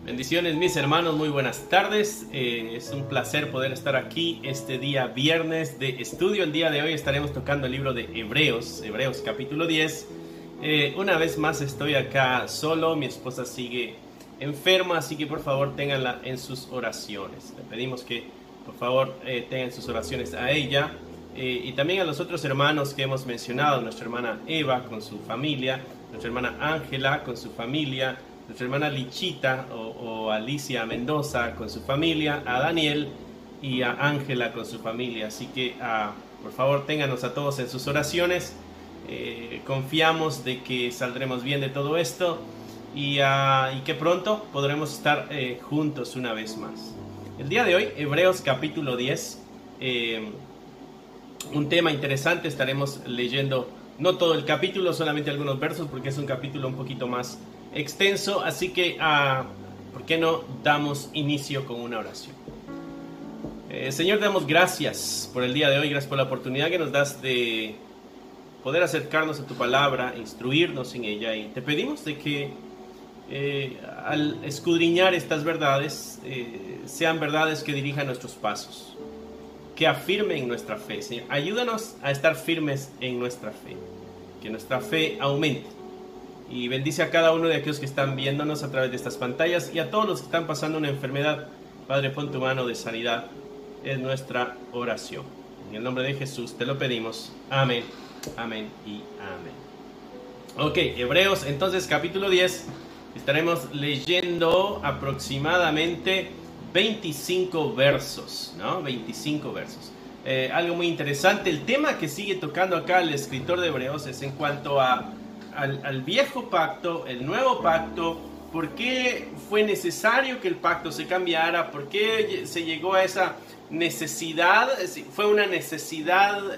Bendiciones mis hermanos, muy buenas tardes. Es un placer poder estar aquí este día viernes de estudio. El día de hoy estaremos tocando el libro de Hebreos capítulo 10. Una vez más estoy acá solo, mi esposa sigue enferma, así que por favor ténganla en sus oraciones. Le pedimos que por favor tengan sus oraciones a ella y también a los otros hermanos que hemos mencionado, nuestra hermana Eva con su familia, nuestra hermana Ángela con su familia, nuestra hermana Lichita o Alicia Mendoza con su familia, a Daniel y a Ángela con su familia. Así que por favor ténganos a todos en sus oraciones. Confiamos de que saldremos bien de todo esto y que pronto podremos estar juntos una vez más. El día de hoy, Hebreos capítulo 10, un tema interesante. Estaremos leyendo no todo el capítulo, solamente algunos versos, porque es un capítulo un poquito más extenso, así que ¿por qué no damos inicio con una oración? Señor, damos gracias por el día de hoy, gracias por la oportunidad que nos das de poder acercarnos a tu palabra, instruirnos en ella, y te pedimos de que al escudriñar estas verdades sean verdades que dirijan nuestros pasos, que afirmen nuestra fe. Señor, ayúdanos a estar firmes en nuestra fe, que nuestra fe aumente. Y bendice a cada uno de aquellos que están viéndonos a través de estas pantallas y a todos los que están pasando una enfermedad. Padre, pon tu mano de sanidad. Es nuestra oración. En el nombre de Jesús te lo pedimos. Amén, amén y amén. Ok, Hebreos, entonces capítulo 10. Estaremos leyendo aproximadamente 25 versos, ¿no? 25 versos. Algo muy interesante. El tema que sigue tocando acá el escritor de Hebreos es en cuanto al viejo pacto, el nuevo pacto. ¿Por qué fue necesario que el pacto se cambiara? ¿Por qué se llegó a esa necesidad? ¿Fue una necesidad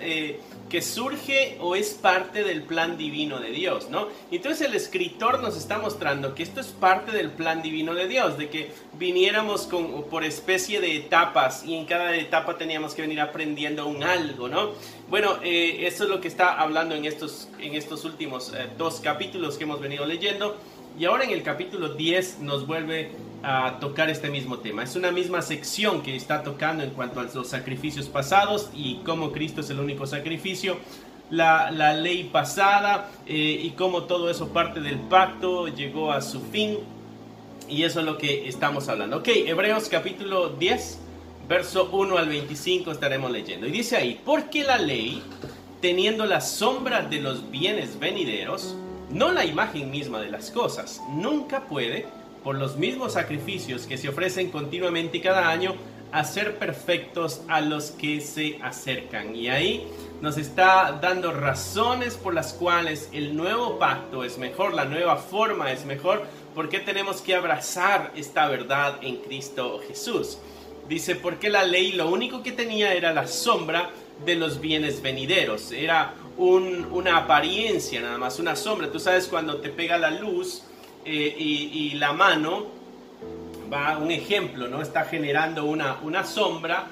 que surge o es parte del plan divino de Dios, ¿no? Entonces el escritor nos está mostrando que esto es parte del plan divino de Dios, de que viniéramos por especie de etapas y en cada etapa teníamos que venir aprendiendo un algo, ¿no? Bueno, eso es lo que está hablando en estos últimos dos capítulos que hemos venido leyendo. Y ahora en el capítulo 10 nos vuelve a tocar este mismo tema. Es una misma sección que está tocando en cuanto a los sacrificios pasados y cómo Cristo es el único sacrificio, la ley pasada y cómo todo eso parte del pacto llegó a su fin. Y eso es lo que estamos hablando. Ok, Hebreos capítulo 10, verso 1 al 25 estaremos leyendo. Y dice ahí: porque la ley, teniendo la sombra de los bienes venideros, no la imagen misma de las cosas, nunca puede, por los mismos sacrificios que se ofrecen continuamente y cada año, hacer perfectos a los que se acercan. Y ahí nos está dando razones por las cuales el nuevo pacto es mejor, la nueva forma es mejor, porque tenemos que abrazar esta verdad en Cristo Jesús. Dice, porque la ley lo único que tenía era la sombra de los bienes venideros, era una apariencia nada más, una sombra. Tú sabes cuando te pega la luz y la mano, va un ejemplo, ¿no? Está generando una sombra.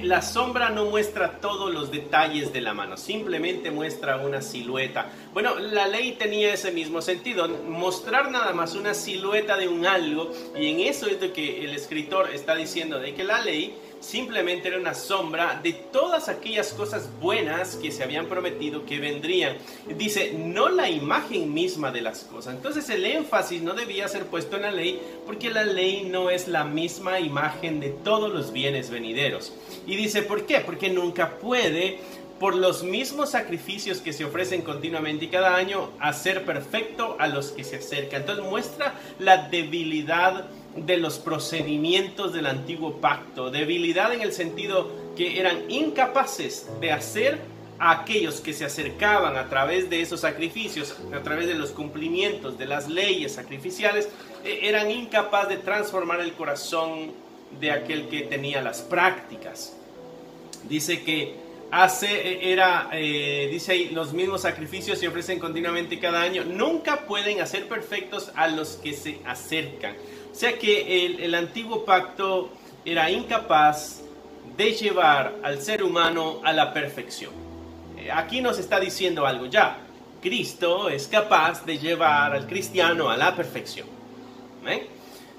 La sombra no muestra todos los detalles de la mano, simplemente muestra una silueta. Bueno, la ley tenía ese mismo sentido, mostrar nada más una silueta de un algo, y en eso es lo que el escritor está diciendo, de que la ley simplemente era una sombra de todas aquellas cosas buenas que se habían prometido que vendrían. Dice, no la imagen misma de las cosas. Entonces el énfasis no debía ser puesto en la ley, porque la ley no es la misma imagen de todos los bienes venideros. Y dice, ¿por qué? Porque nunca puede, por los mismos sacrificios que se ofrecen continuamente y cada año, hacer perfecto a los que se acercan. Entonces muestra la debilidad de los procedimientos del antiguo pacto, debilidad en el sentido que eran incapaces de hacer a aquellos que se acercaban a través de esos sacrificios, a través de los cumplimientos de las leyes sacrificiales, eran incapaces de transformar el corazón de aquel que tenía las prácticas. Dice que dice ahí, los mismos sacrificios se ofrecen continuamente cada año, nunca pueden hacer perfectos a los que se acercan. O sea que el antiguo pacto era incapaz de llevar al ser humano a la perfección. Aquí nos está diciendo algo ya. Cristo es capaz de llevar al cristiano a la perfección. ¿Ven?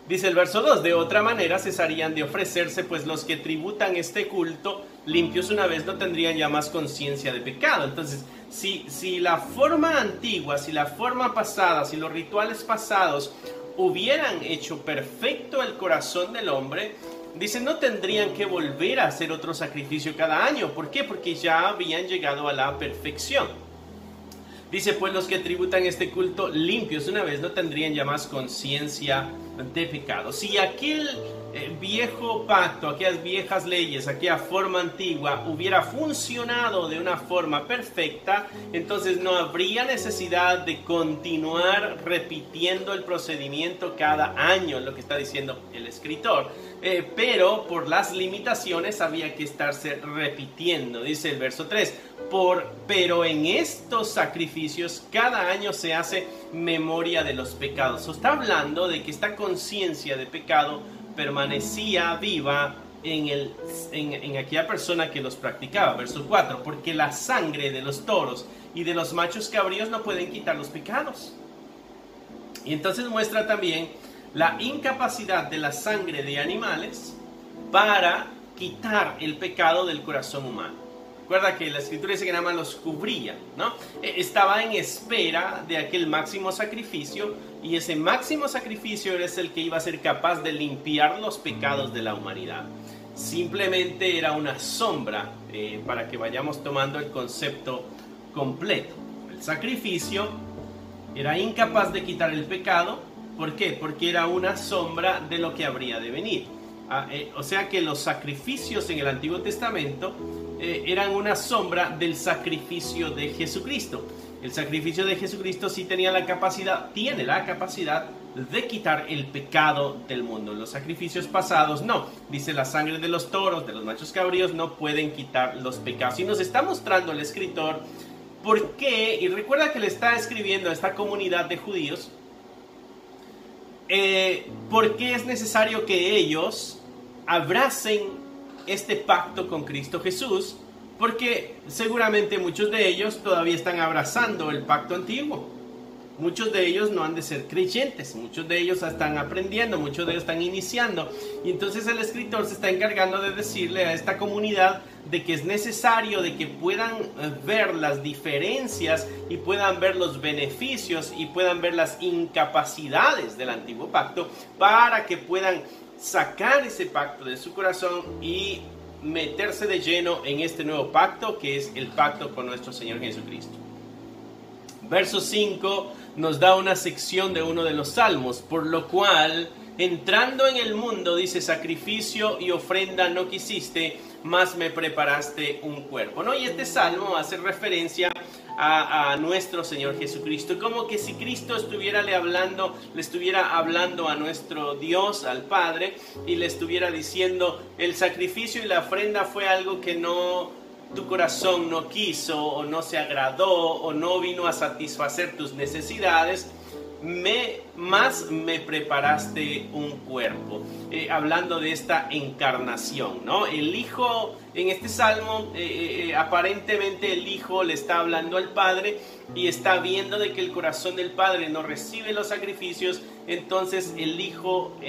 Dice el verso 2, de otra manera cesarían de ofrecerse, pues los que tributan este culto limpios una vez no tendrían ya más conciencia de pecado. Entonces, si la forma antigua, si la forma pasada, si los rituales pasados hubieran hecho perfecto el corazón del hombre, dice, no tendrían que volver a hacer otro sacrificio cada año. ¿Por qué? Porque ya habían llegado a la perfección. Dice, pues los que tributan este culto limpios una vez no tendrían ya más conciencia de pecado. Si aquel viejo pacto, aquellas viejas leyes, aquella forma antigua hubiera funcionado de una forma perfecta, entonces no habría necesidad de continuar repitiendo el procedimiento cada año, lo que está diciendo el escritor. Pero por las limitaciones había que estarse repitiendo. Dice el verso 3, pero en estos sacrificios cada año se hace memoria de los pecados. Está hablando de que esta conciencia de pecado permanecía viva en aquella persona que los practicaba. Verso 4, porque la sangre de los toros y de los machos cabríos no pueden quitar los pecados. Y entonces muestra también la incapacidad de la sangre de animales para quitar el pecado del corazón humano. Recuerda que la escritura dice que nada más los cubría, ¿no? Estaba en espera de aquel máximo sacrificio, y ese máximo sacrificio era el que iba a ser capaz de limpiar los pecados de la humanidad. Simplemente era una sombra, para que vayamos tomando el concepto completo. El sacrificio era incapaz de quitar el pecado. ¿Por qué? Porque era una sombra de lo que habría de venir. O sea que los sacrificios en el Antiguo Testamento eran una sombra del sacrificio de Jesucristo. El sacrificio de Jesucristo sí tiene la capacidad de quitar el pecado del mundo. Los sacrificios pasados no. Dice, la sangre de los toros, de los machos cabríos no pueden quitar los pecados. Y nos está mostrando el escritor por qué, y recuerda que le está escribiendo a esta comunidad de judíos, por qué es necesario que ellos abracen este pacto con Cristo Jesús, porque seguramente muchos de ellos todavía están abrazando el pacto antiguo. Muchos de ellos no han de ser creyentes, muchos de ellos están aprendiendo, muchos de ellos están iniciando. Y entonces el escritor se está encargando de decirle a esta comunidad de que es necesario de que puedan ver las diferencias y puedan ver los beneficios y puedan ver las incapacidades del antiguo pacto, para que puedan sacar ese pacto de su corazón y meterse de lleno en este nuevo pacto, que es el pacto con nuestro Señor Jesucristo. Verso 5 nos da una sección de uno de los salmos, por lo cual, entrando en el mundo, dice, sacrificio y ofrenda no quisiste, mas me preparaste un cuerpo, ¿no? Y este salmo hace referencia a nuestro Señor Jesucristo, como que si Cristo estuviera hablando a nuestro Dios, al Padre, y le estuviera diciendo, el sacrificio y la ofrenda fue algo que tu corazón no quiso, o no se agradó, o no vino a satisfacer tus necesidades, más me preparaste un cuerpo. Hablando de esta encarnación, ¿no? El Hijo, en este salmo, aparentemente el Hijo le está hablando al Padre y está viendo de que el corazón del Padre no recibe los sacrificios. Entonces el Hijo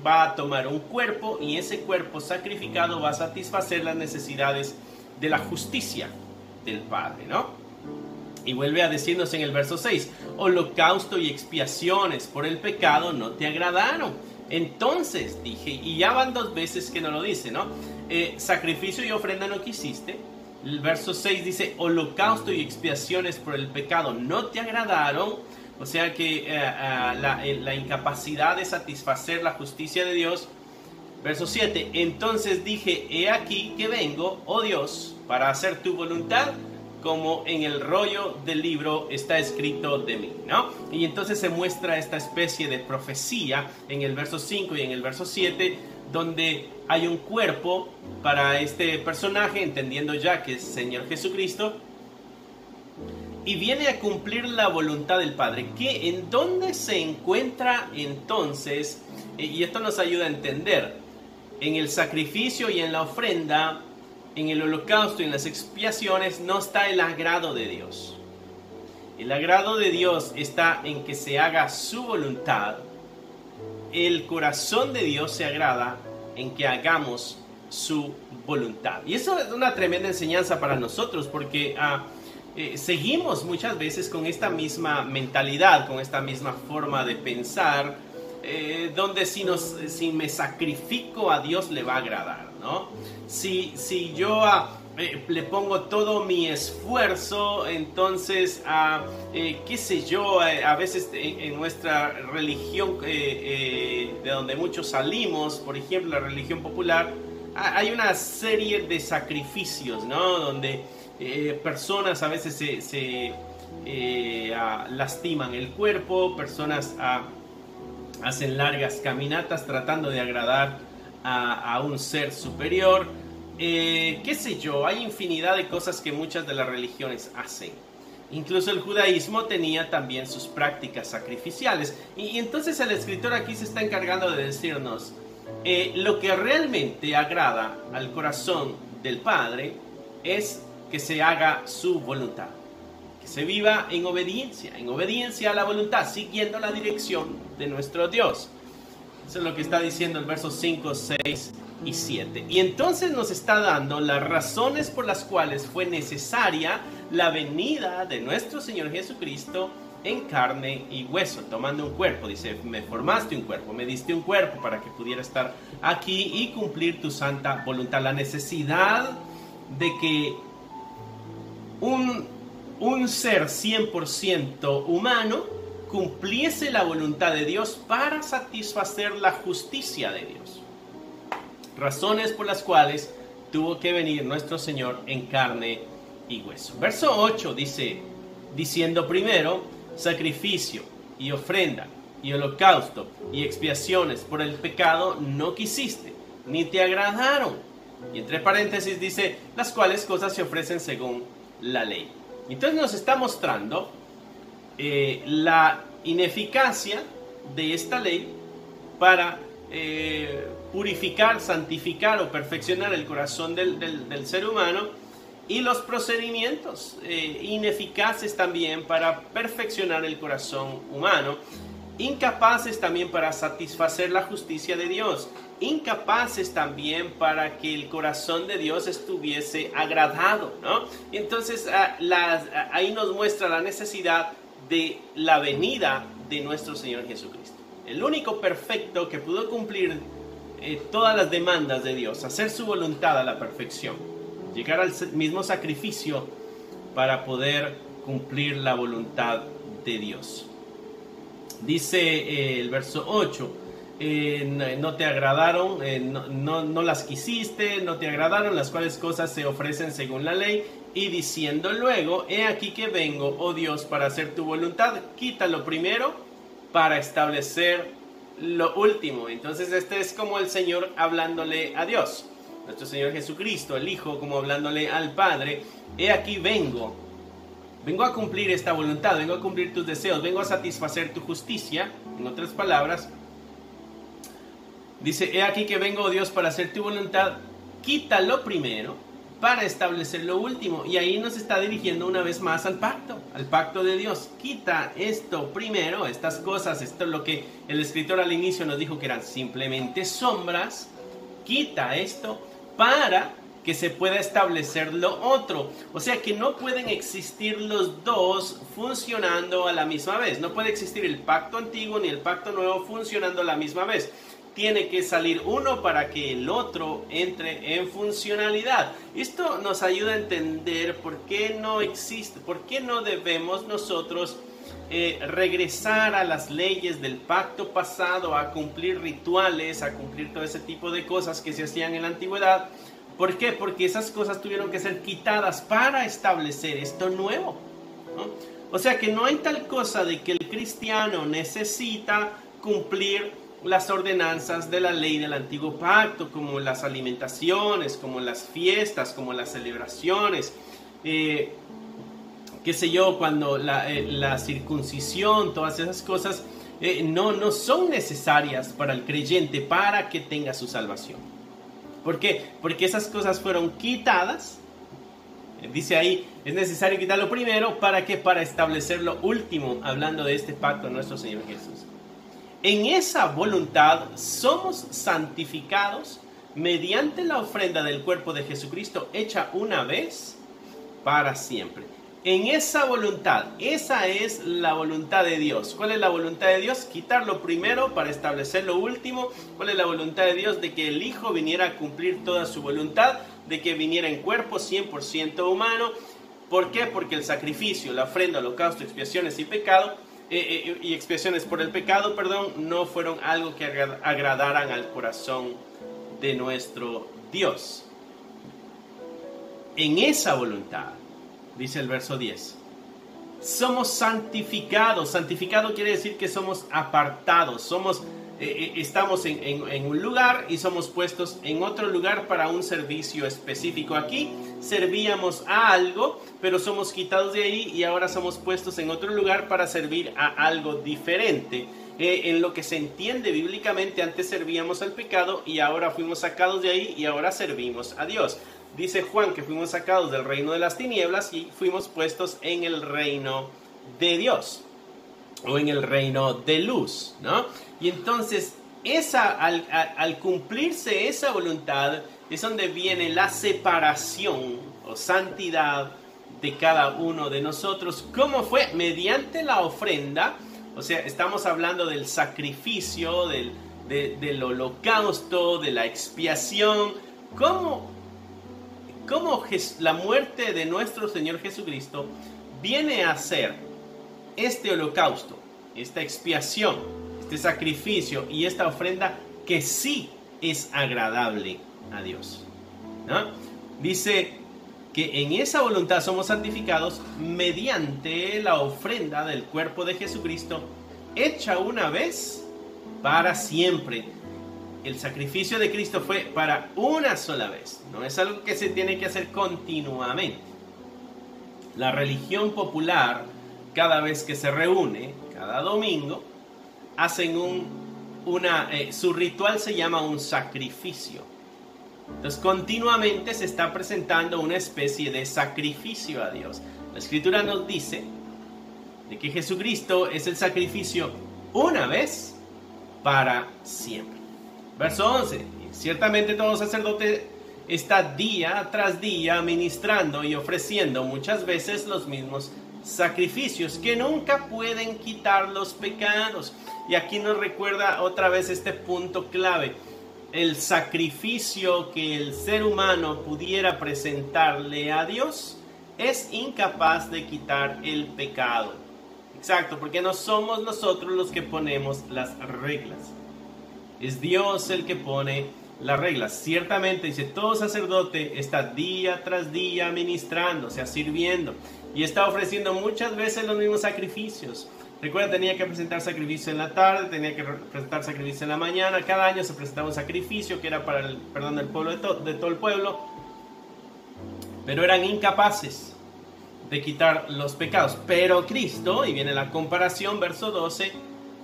va a tomar un cuerpo, y ese cuerpo sacrificado va a satisfacer las necesidades de la justicia del Padre, ¿no? Y vuelve a decirnos en el verso 6, holocausto y expiaciones por el pecado no te agradaron. Entonces dije, y ya van 2 veces que no lo dice, ¿no? Sacrificio y ofrenda no quisiste. El verso 6 dice, holocausto y expiaciones por el pecado no te agradaron. O sea que la incapacidad de satisfacer la justicia de Dios. Verso 7, entonces dije, he aquí que vengo, oh Dios, para hacer tu voluntad, como en el rollo del libro está escrito de mí, ¿no? Y entonces se muestra esta especie de profecía en el verso 5 y en el verso 7, donde hay un cuerpo para este personaje, entendiendo ya que es Señor Jesucristo, y viene a cumplir la voluntad del Padre. ¿En dónde se encuentra entonces? Y esto nos ayuda a entender. En el sacrificio y en la ofrenda, en el holocausto y en las expiaciones, no está el agrado de Dios. El agrado de Dios está en que se haga su voluntad el corazón de Dios se agrada en que hagamos su voluntad. Y eso es una tremenda enseñanza para nosotros, porque seguimos muchas veces con esta misma mentalidad, con esta misma forma de pensar, donde si me sacrifico a Dios le va a agradar, ¿no? Si yo le pongo todo mi esfuerzo, entonces, qué sé yo, a veces en nuestra religión de donde muchos salimos, por ejemplo, la religión popular, hay una serie de sacrificios, ¿no? Donde personas a veces se lastiman el cuerpo, personas hacen largas caminatas tratando de agradar a un ser superior. Qué sé yo, hay infinidad de cosas que muchas de las religiones hacen. Incluso el judaísmo tenía también sus prácticas sacrificiales. Y entonces el escritor aquí se está encargando de decirnos lo que realmente agrada al corazón del Padre es que se haga su voluntad, que se viva en obediencia a la voluntad, siguiendo la dirección de nuestro Dios. Eso es lo que está diciendo el verso 5, 6 y 7. Y entonces nos está dando las razones por las cuales fue necesaria la venida de nuestro Señor Jesucristo en carne y hueso, tomando un cuerpo. Dice, me formaste un cuerpo, me diste un cuerpo para que pudiera estar aquí y cumplir tu santa voluntad. La necesidad de que un ser 100% humano cumpliese la voluntad de Dios para satisfacer la justicia de Dios. Razones por las cuales tuvo que venir nuestro Señor en carne y hueso. Verso 8 dice, diciendo primero, sacrificio y ofrenda y holocausto y expiaciones por el pecado no quisiste, ni te agradaron. Y entre paréntesis dice, las cuales cosas se ofrecen según la ley. Entonces nos está mostrando la ineficacia de esta ley para purificar, santificar o perfeccionar el corazón del ser humano, y los procedimientos ineficaces también para perfeccionar el corazón humano, incapaces también para satisfacer la justicia de Dios, incapaces también para que el corazón de Dios estuviese agradado, ¿no? Entonces ahí nos muestra la necesidad de la venida de nuestro Señor Jesucristo, el único perfecto que pudo cumplir todas las demandas de Dios, hacer su voluntad a la perfección, llegar al mismo sacrificio para poder cumplir la voluntad de Dios. Dice el verso 8, no te agradaron, no las quisiste, no te agradaron, las cuales cosas se ofrecen según la ley, y diciendo luego, he aquí que vengo, oh Dios, para hacer tu voluntad, quita lo primero para establecer lo último. Entonces este es como el Señor hablándole a Dios, nuestro Señor Jesucristo, el Hijo, como hablándole al Padre, he aquí vengo a cumplir esta voluntad, vengo a cumplir tus deseos, vengo a satisfacer tu justicia. En otras palabras, dice, he aquí que vengo, oh Dios, para hacer tu voluntad, quita lo primero para establecer lo último. Y ahí nos está dirigiendo una vez más al pacto de Dios. Quita esto primero, estas cosas, esto es lo que el escritor al inicio nos dijo que eran simplemente sombras. Quita esto para que se pueda establecer lo otro. O sea que no pueden existir los dos funcionando a la misma vez. No puede existir el pacto antiguo ni el pacto nuevo funcionando a la misma vez. Tiene que salir uno para que el otro entre en funcionalidad. Esto nos ayuda a entender por qué no existe, por qué no debemos nosotros regresar a las leyes del pacto pasado, a cumplir rituales, a cumplir todo ese tipo de cosas que se hacían en la antigüedad. ¿Por qué? Porque esas cosas tuvieron que ser quitadas para establecer esto nuevo, ¿no? O sea que no hay tal cosa de que el cristiano necesita cumplir las ordenanzas de la ley del antiguo pacto, como las alimentaciones, como las fiestas, como las celebraciones, qué sé yo, cuando la circuncisión, todas esas cosas no son necesarias para el creyente para que tenga su salvación. ¿Por qué? Porque esas cosas fueron quitadas. Dice ahí, es necesario quitarlo primero, ¿para qué? Para establecer lo último, hablando de este pacto de nuestro Señor Jesús. En esa voluntad somos santificados mediante la ofrenda del cuerpo de Jesucristo hecha una vez para siempre. En esa voluntad, esa es la voluntad de Dios. ¿Cuál es la voluntad de Dios? Quitar lo primero para establecer lo último. ¿Cuál es la voluntad de Dios? De que el Hijo viniera a cumplir toda su voluntad, de que viniera en cuerpo 100% humano. ¿Por qué? Porque el sacrificio, la ofrenda, holocausto, expiaciones y pecado, y expiaciones por el pecado, no fueron algo que agradaran al corazón de nuestro Dios. En esa voluntad, dice el verso 10, somos santificados. Santificado quiere decir que somos apartados, estamos en un lugar y somos puestos en otro lugar para un servicio específico. Aquí servíamos a algo, pero somos quitados de ahí y ahora somos puestos en otro lugar para servir a algo diferente. En lo que se entiende bíblicamente, antes servíamos al pecado y ahora fuimos sacados de ahí y ahora servimos a Dios. Dice Juan que fuimos sacados del reino de las tinieblas y fuimos puestos en el reino de Dios, o en el reino de luz, ¿no? Y entonces, al cumplirse esa voluntad, es donde viene la separación o santidad de cada uno de nosotros. ¿Cómo fue? Mediante la ofrenda. O sea, estamos hablando del sacrificio, del holocausto, de la expiación. ¿Cómo la muerte de nuestro Señor Jesucristo viene a ser este holocausto, esta expiación, este sacrificio y esta ofrenda que sí es agradable a Dios, ¿no? Dice que en esa voluntad somos santificados mediante la ofrenda del cuerpo de Jesucristo, hecha una vez para siempre. El sacrificio de Cristo fue para una sola vez, no es algo que se tiene que hacer continuamente. La religión popular, cada vez que se reúne, cada domingo, hacen su ritual se llama un sacrificio. Entonces continuamente se está presentando una especie de sacrificio a Dios. La Escritura nos dice de que Jesucristo es el sacrificio una vez para siempre. Verso 11. Ciertamente todo sacerdote está día tras día ministrando y ofreciendo muchas veces los mismos sacrificios que nunca pueden quitar los pecados. Y aquí nos recuerda otra vez este punto clave. El sacrificio que el ser humano pudiera presentarle a Dios es incapaz de quitar el pecado. Exacto, porque no somos nosotros los que ponemos las reglas. Es Dios el que pone las reglas. Ciertamente, dice, todo sacerdote está día tras día ministrando, o sea, sirviendo, y está ofreciendo muchas veces los mismos sacrificios. Recuerda, tenía que presentar sacrificio en la tarde, tenía que presentar sacrificio en la mañana. Cada año se presentaba un sacrificio que era para el perdón del pueblo de todo el pueblo, pero eran incapaces de quitar los pecados. Pero Cristo, y viene la comparación, verso 12,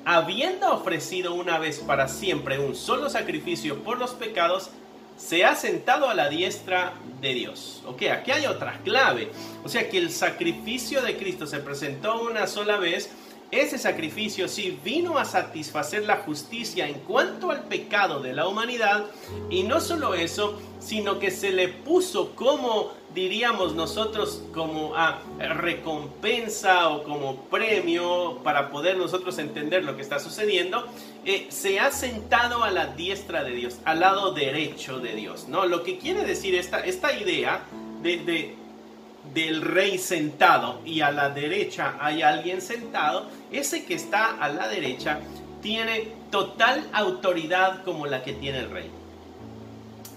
habiendo ofrecido una vez para siempre un solo sacrificio por los pecados, se ha sentado a la diestra de Dios. Ok, aquí hay otra clave. O sea que el sacrificio de Cristo se presentó una sola vez. Ese sacrificio sí vino a satisfacer la justicia en cuanto al pecado de la humanidad. Y no solo eso, sino que se le puso como, diríamos nosotros, como recompensa o como premio para poder nosotros entender lo que está sucediendo. Se ha sentado a la diestra de Dios, al lado derecho de Dios, ¿no? Lo que quiere decir esta idea del rey sentado y a la derecha hay alguien sentado, ese que está a la derecha tiene total autoridad como la que tiene el rey.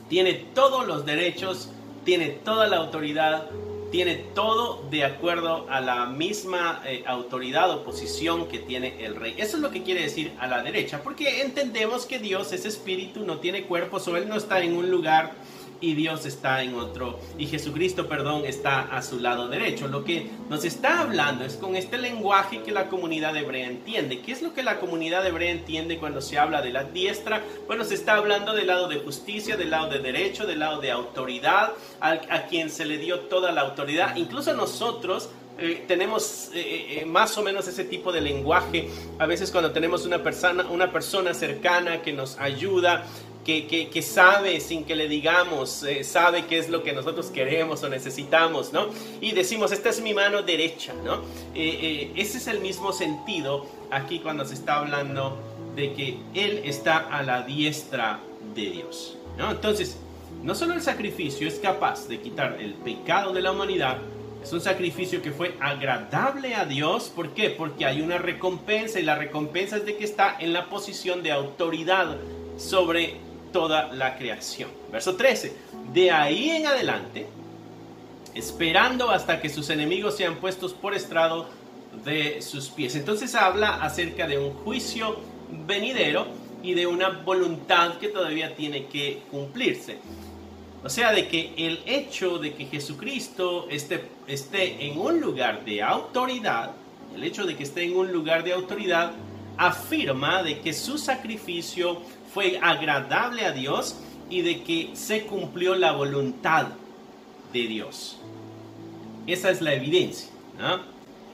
Tiene todos los derechos, tiene toda la autoridad, tiene todo de acuerdo a la misma autoridad o posición que tiene el rey. Eso es lo que quiere decir a la derecha, porque entendemos que Dios es espíritu, no tiene cuerpo, o Él no está en un lugar y Dios está en otro, y Jesucristo, está a su lado derecho. Lo que nos está hablando es con este lenguaje que la comunidad hebrea entiende. ¿Qué es lo que la comunidad hebrea entiende cuando se habla de la diestra? Bueno, se está hablando del lado de justicia, del lado de derecho, del lado de autoridad, a quien se le dio toda la autoridad. Incluso nosotros tenemos más o menos ese tipo de lenguaje. A veces cuando tenemos una persona cercana que nos ayuda, que sabe sin que le digamos, sabe qué es lo que nosotros queremos o necesitamos, ¿no? Y decimos, esta es mi mano derecha, ¿no? Ese es el mismo sentido aquí cuando se está hablando de que Él está a la diestra de Dios, ¿no? Entonces, no solo el sacrificio es capaz de quitar el pecado de la humanidad, es un sacrificio que fue agradable a Dios. ¿Por qué? Porque hay una recompensa, y la recompensa es de que está en la posición de autoridad sobre toda la creación. Verso 13. De ahí en adelante, esperando hasta que sus enemigos sean puestos por estrado de sus pies. Entonces habla acerca de un juicio venidero y de una voluntad que todavía tiene que cumplirse. O sea, de que el hecho de que Jesucristo esté en un lugar de autoridad, el hecho de que esté en un lugar de autoridad, afirma de que su sacrificio fue agradable a Dios y de que se cumplió la voluntad de Dios. Esa es la evidencia, ¿no?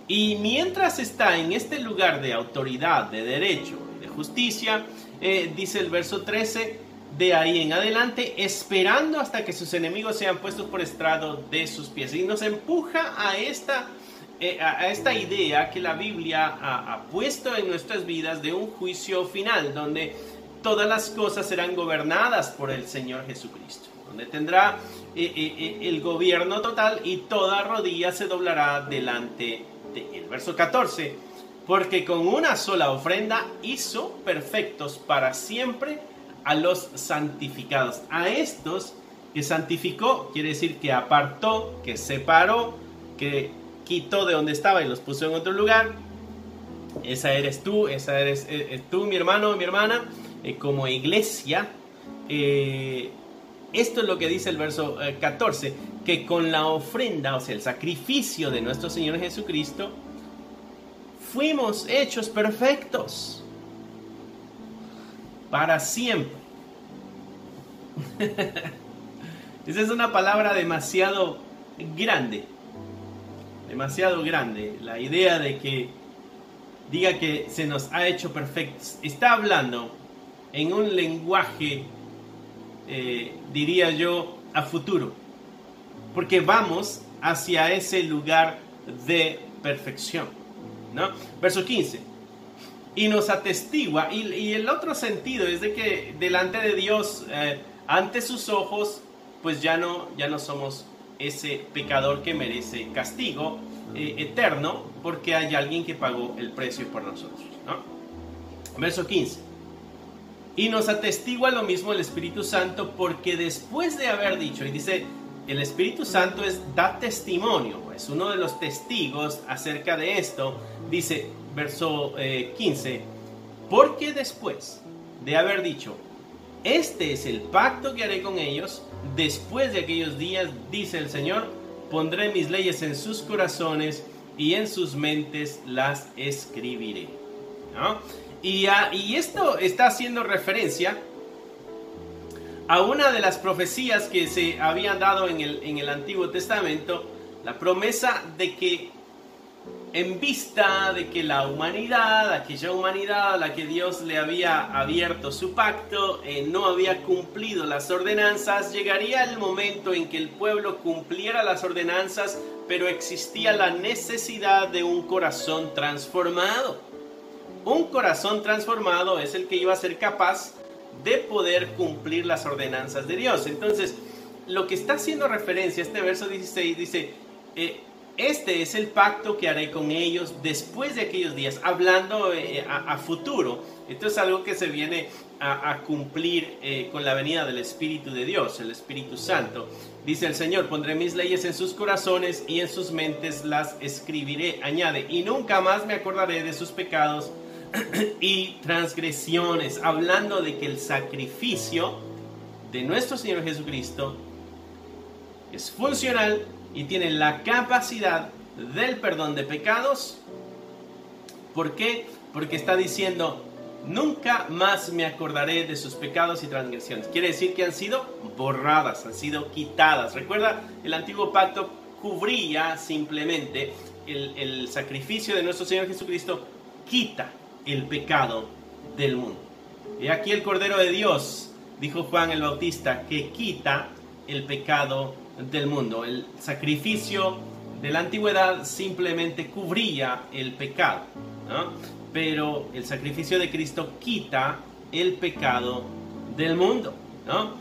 Y mientras está en este lugar de autoridad, de derecho y de justicia, dice el verso 13, de ahí en adelante, esperando hasta que sus enemigos sean puestos por estrado de sus pies. Y nos empuja a esta idea que la Biblia ha puesto en nuestras vidas de un juicio final, donde todas las cosas serán gobernadas por el Señor Jesucristo, donde tendrá el gobierno total y toda rodilla se doblará delante de él. Verso 14, porque con una sola ofrenda hizo perfectos para siempre a los santificados. A estos que santificó, quiere decir que apartó, que separó, que quitó de donde estaba y los puso en otro lugar. Esa eres tú, tú, mi hermano, mi hermana, como iglesia. Esto es lo que dice el verso 14, que con la ofrenda, o sea, el sacrificio de nuestro Señor Jesucristo, fuimos hechos perfectos para siempre. Esa es una palabra demasiado grande, la idea de que diga que se nos ha hecho perfectos. Está hablando en un lenguaje, diría yo, a futuro, porque vamos hacia ese lugar de perfección, ¿no? Verso 15. Y nos atestigua, y el otro sentido es de que delante de Dios, ante sus ojos, pues ya no somos ese pecador que merece castigo eterno, porque hay alguien que pagó el precio por nosotros, ¿no? Verso 15. Y nos atestigua lo mismo el Espíritu Santo, porque después de haber dicho, y dice, el Espíritu Santo da testimonio, es uno de los testigos acerca de esto. Dice, verso 15, porque después de haber dicho, este es el pacto que haré con ellos, después de aquellos días, dice el Señor, pondré mis leyes en sus corazones y en sus mentes las escribiré, ¿no? Y esto está haciendo referencia a una de las profecías que se habían dado en el Antiguo Testamento, la promesa de que en vista de que la humanidad, aquella humanidad a la que Dios le había abierto su pacto, no había cumplido las ordenanzas, llegaría el momento en que el pueblo cumpliera las ordenanzas, pero existía la necesidad de un corazón transformado. Un corazón transformado es el que iba a ser capaz de poder cumplir las ordenanzas de Dios. Entonces, lo que está haciendo referencia a este verso 16 dice, este es el pacto que haré con ellos después de aquellos días, hablando a futuro. Esto es algo que se viene a cumplir con la venida del Espíritu de Dios, el Espíritu Santo. Dice el Señor, pondré mis leyes en sus corazones y en sus mentes las escribiré. Añade, y nunca más me acordaré de sus pecados y transgresiones, hablando de que el sacrificio de nuestro Señor Jesucristo es funcional y tiene la capacidad del perdón de pecados. ¿Por qué? Porque está diciendo, nunca más me acordaré de sus pecados y transgresiones. Quiere decir que han sido borradas, han sido quitadas. Recuerda, el antiguo pacto cubría simplemente el sacrificio de nuestro Señor Jesucristo quita el pecado del mundo. Y aquí el Cordero de Dios, dijo Juan el Bautista, que quita el pecado del mundo. El sacrificio de la antigüedad simplemente cubría el pecado, ¿no? Pero el sacrificio de Cristo quita el pecado del mundo, ¿no?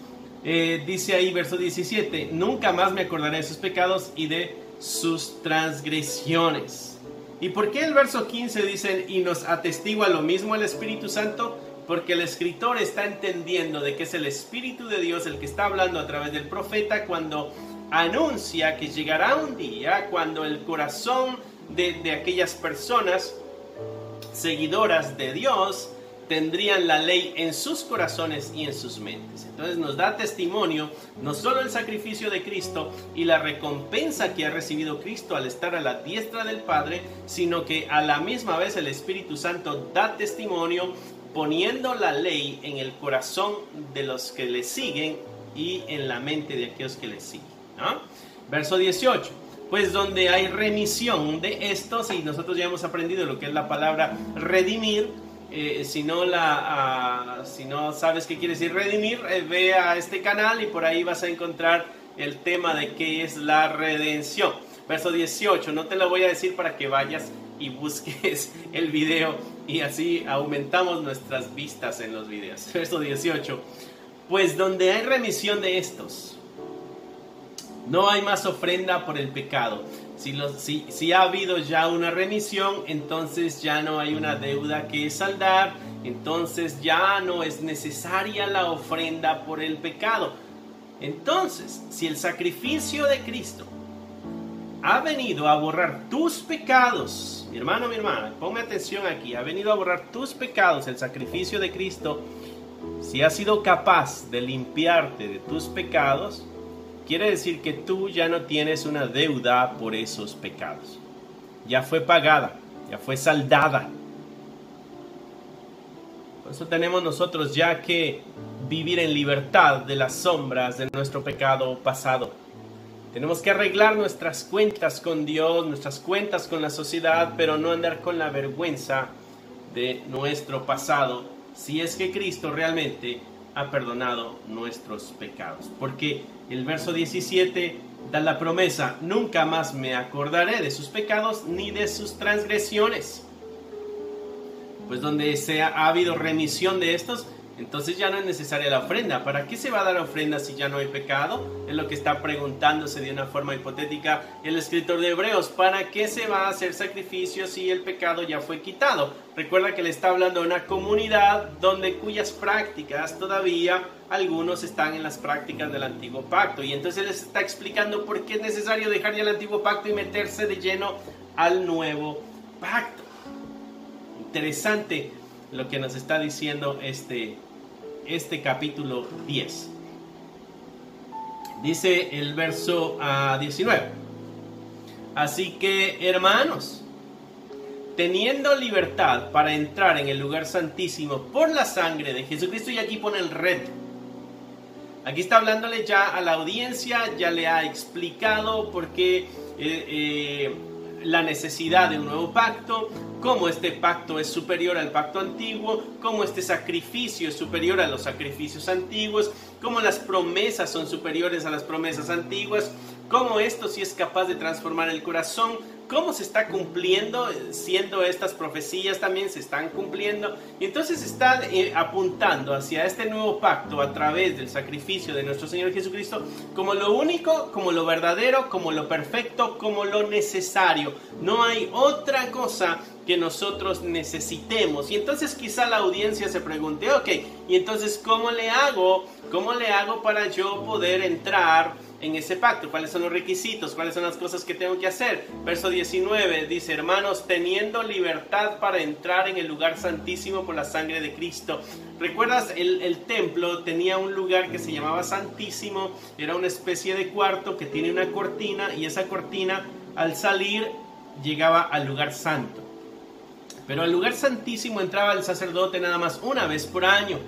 Dice ahí verso 17, nunca más me acordaré de sus pecados y de sus transgresiones. ¿Y por qué el verso 15 dice, y nos atestigua lo mismo el Espíritu Santo? Porque el escritor está entendiendo de que es el Espíritu de Dios el que está hablando a través del profeta cuando anuncia que llegará un día cuando el corazón de aquellas personas seguidoras de Dios tendrían la ley en sus corazones y en sus mentes. Entonces nos da testimonio no solo el sacrificio de Cristo y la recompensa que ha recibido Cristo al estar a la diestra del Padre, sino que a la misma vez el Espíritu Santo da testimonio poniendo la ley en el corazón de los que le siguen y en la mente de aquellos que le siguen, ¿no? Verso 18. Pues donde hay remisión de estos, y nosotros ya hemos aprendido lo que es la palabra redimir. Si no sabes qué quiere decir redimir, ve a este canal y por ahí vas a encontrar el tema de qué es la redención. Verso 18, no te lo voy a decir para que vayas y busques el video y así aumentamos nuestras vistas en los videos. Verso 18, pues donde hay remisión de estos, no hay más ofrenda por el pecado. Si ha habido ya una remisión, entonces ya no hay una deuda que saldar, entonces ya no es necesaria la ofrenda por el pecado. Entonces, si el sacrificio de Cristo ha venido a borrar tus pecados, mi hermano, mi hermana, ponme atención aquí, ha venido a borrar tus pecados, el sacrificio de Cristo, si ha sido capaz de limpiarte de tus pecados, quiere decir que tú ya no tienes una deuda por esos pecados. Ya fue pagada, ya fue saldada. Por eso tenemos nosotros ya que vivir en libertad de las sombras de nuestro pecado pasado. Tenemos que arreglar nuestras cuentas con Dios, nuestras cuentas con la sociedad, pero no andar con la vergüenza de nuestro pasado, si es que Cristo realmente ha perdonado nuestros pecados. Porque el verso 17 da la promesa, nunca más me acordaré de sus pecados ni de sus transgresiones. Pues donde ha habido remisión de estos, entonces ya no es necesaria la ofrenda. ¿Para qué se va a dar ofrenda si ya no hay pecado? Es lo que está preguntándose de una forma hipotética el escritor de Hebreos. ¿Para qué se va a hacer sacrificio si el pecado ya fue quitado? Recuerda que le está hablando de una comunidad cuyas prácticas todavía algunos están en las prácticas del antiguo pacto. Y entonces les está explicando por qué es necesario dejar ya el antiguo pacto y meterse de lleno al nuevo pacto. Interesante lo que nos está diciendo este capítulo 10. Dice el verso 19. Así que, hermanos, teniendo libertad para entrar en el lugar santísimo por la sangre de Jesucristo, y aquí pone el reto. Aquí está hablándole ya a la audiencia, ya le ha explicado por qué la necesidad de un nuevo pacto, cómo este pacto es superior al pacto antiguo, cómo este sacrificio es superior a los sacrificios antiguos, cómo las promesas son superiores a las promesas antiguas, cómo esto sí es capaz de transformar el corazón, cómo se está cumpliendo, siendo estas profecías también se están cumpliendo. Y entonces está apuntando hacia este nuevo pacto a través del sacrificio de nuestro Señor Jesucristo como lo único, como lo verdadero, como lo perfecto, como lo necesario. No hay otra cosa que nosotros necesitemos. Y entonces quizá la audiencia se pregunte, ok, y entonces ¿cómo le hago para yo poder entrar en ese pacto? ¿Cuáles son los requisitos? ¿Cuáles son las cosas que tengo que hacer? Verso 19 dice, hermanos, teniendo libertad para entrar en el lugar santísimo por la sangre de Cristo. ¿Recuerdas? El templo tenía un lugar que se llamaba Santísimo, era una especie de cuarto que tiene una cortina, y esa cortina al salir llegaba al lugar santo. Pero al lugar santísimo entraba el sacerdote nada más una vez por año.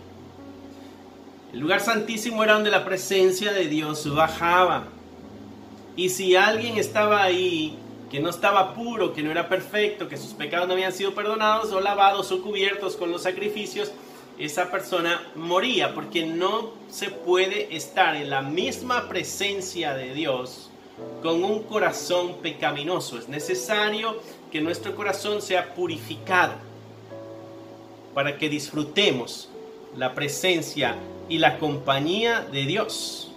El lugar santísimo era donde la presencia de Dios bajaba. Y si alguien estaba ahí que no estaba puro, que no era perfecto, que sus pecados no habían sido perdonados o lavados o cubiertos con los sacrificios, esa persona moría, porque no se puede estar en la misma presencia de Dios con un corazón pecaminoso. Es necesario que nuestro corazón sea purificado para que disfrutemos la presencia y la compañía de Dios.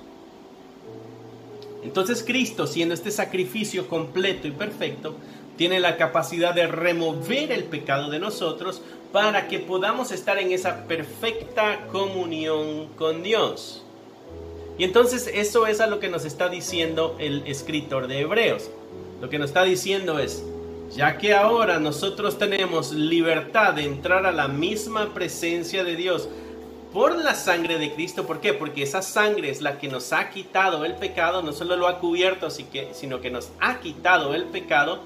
Entonces Cristo, siendo este sacrificio completo y perfecto, tiene la capacidad de remover el pecado de nosotros para que podamos estar en esa perfecta comunión con Dios. Y entonces eso es a lo que nos está diciendo el escritor de Hebreos. Lo que nos está diciendo es, ya que ahora nosotros tenemos libertad de entrar a la misma presencia de Dios por la sangre de Cristo. ¿Por qué? Porque esa sangre es la que nos ha quitado el pecado, no solo lo ha cubierto, sino que nos ha quitado el pecado